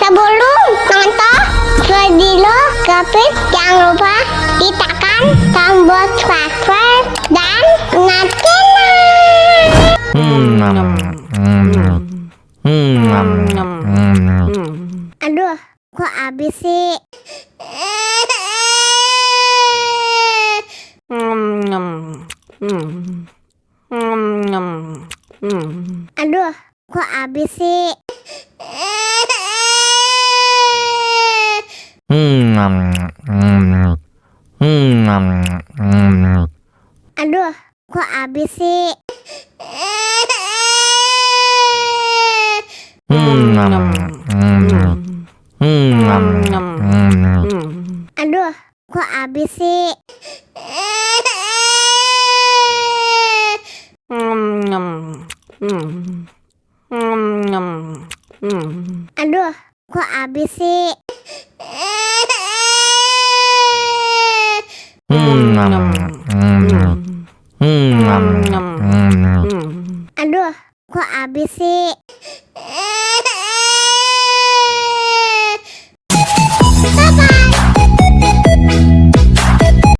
Sebelum nonton video Gapit, jangan lupa ditekan tombol subscribe dan nyalakan. Aduh, kok habis sih? Aduh, kok habis sih? Aduh, kok habis sih? Aduh, kok habis sih? Aduh, kok habis sih? Aduh, kok habis sih?